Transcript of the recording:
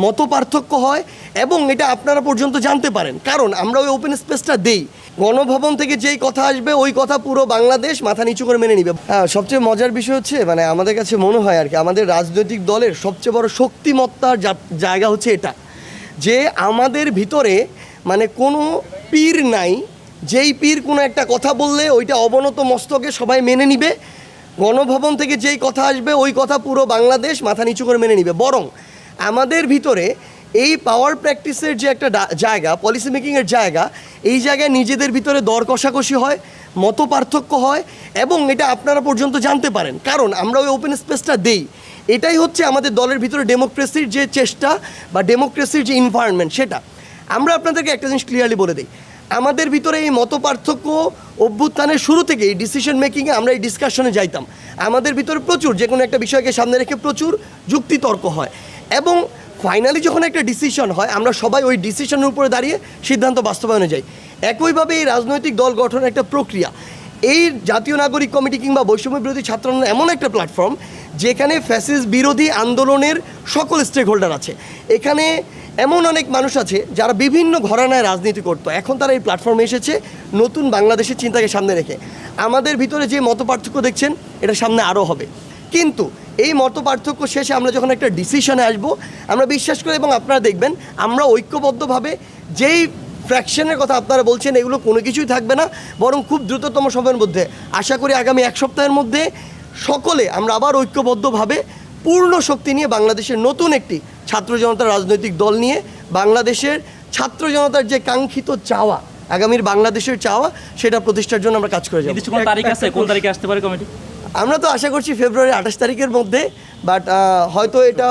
মত পার্থক্য হয় এবং এটা আপনারা পর্যন্ত জানতে পারেন, কারণ আমরা ওই ওপেন স্পেসটা দেই। গণভবন থেকে যেই কথা আসবে ওই কথা পুরো বাংলাদেশ মাথা নিচু করে মেনে নিবে। হ্যাঁ, সবচেয়ে মজার বিষয় হচ্ছে মানে আমাদের কাছে মনে হয় আর কি, আমাদের রাজনৈতিক দলের সবচেয়ে বড় শক্তিমত্তার জায়গা হচ্ছে এটা, যে আমাদের ভিতরে মানে কোনো পীর নাই, যেই পীর কোনো একটা কথা বললে ওইটা অবনত মস্তকে সবাই মেনে নিবে। গণভবন থেকে যেই কথা আসবে ওই কথা পুরো বাংলাদেশ মাথা নিচু করে মেনে নিবে। বরং আমাদের ভিতরে এই পাওয়ার প্র্যাকটিসের যে একটা জায়গা, পলিসি মেকিংয়ের জায়গা, এই জায়গায় নিজেদের ভিতরে দর কষাকষি হয়, মত পার্থক্য হয় এবং এটা আপনারা পর্যন্ত জানতে পারেন, কারণ আমরা ওই ওপেন স্পেসটা দেই। এটাই হচ্ছে আমাদের দলের ভিতরে ডেমোক্রেসির যে চেষ্টা বা ডেমোক্রেসির যে এনভায়রনমেন্ট, সেটা আমরা আপনাদেরকে একটা জিনিস ক্লিয়ারলি বলে দিই। আমাদের ভিতরে এই মত পার্থক্য অভ্যুত্থানের শুরু থেকে এই ডিসিশন মেকিংয়ে আমরা এই ডিসকাশনে যাইতাম। আমাদের ভিতরে প্রচুর যে কোনো একটা বিষয়কে সামনে রেখে প্রচুর যুক্তিতর্ক হয় এবং ফাইনালি যখন একটা ডিসিশন হয় আমরা সবাই ওই ডিসিশনের উপরে দাঁড়িয়ে সিদ্ধান্ত বাস্তবায়নে যাই। একইভাবে এই রাজনৈতিক দল গঠনের একটা প্রক্রিয়া, এই জাতীয় নাগরিক কমিটি কিংবা বৈষম্য বিরোধী ছাত্র আন্দোলন এমন একটা প্ল্যাটফর্ম যেখানে ফ্যাসিস্ট বিরোধী আন্দোলনের সকল স্টেক হোল্ডার আছে। এখানে এমন অনেক মানুষ আছে যারা বিভিন্ন ঘরানায় রাজনীতি করতো, এখন তারা এই প্ল্যাটফর্মে এসেছে নতুন বাংলাদেশের চিন্তাকে সামনে রেখে। আমাদের ভিতরে যে মত পার্থক্য দেখছেন এটা সামনে আরও হবে, কিন্তু এই মত পার্থক্য শেষে আমরা যখন একটা ডিসিশনে আসব আমরা বিশ্বাস করি এবং আপনারা দেখবেন আমরা ঐক্যবদ্ধভাবে যেই ফ্র্যাকশনের কথা আপনারা বলছেন এগুলো কোনো কিছুই থাকবে না, বরং খুব দ্রুততম সময়ের মধ্যে আশা করি আগামী এক সপ্তাহের মধ্যে সকলে আমরা আবার ঐক্যবদ্ধভাবে পূর্ণ শক্তি নিয়ে বাংলাদেশের নতুন একটি ছাত্র জনতার রাজনৈতিক দল নিয়ে বাংলাদেশের ছাত্র জনতার যে কাঙ্ক্ষিত চাওয়া, আগামীর বাংলাদেশের চাওয়া, সেটা প্রতিষ্ঠার জন্য আমরা কাজ করে যাব। কোন তারিখ আছে, কোন তারিখে আসতে পারে কমিটি? আমরা তো আশা করছি ফেব্রুয়ারি 28 তারিখের মধ্যে, বাট হয়তো এটা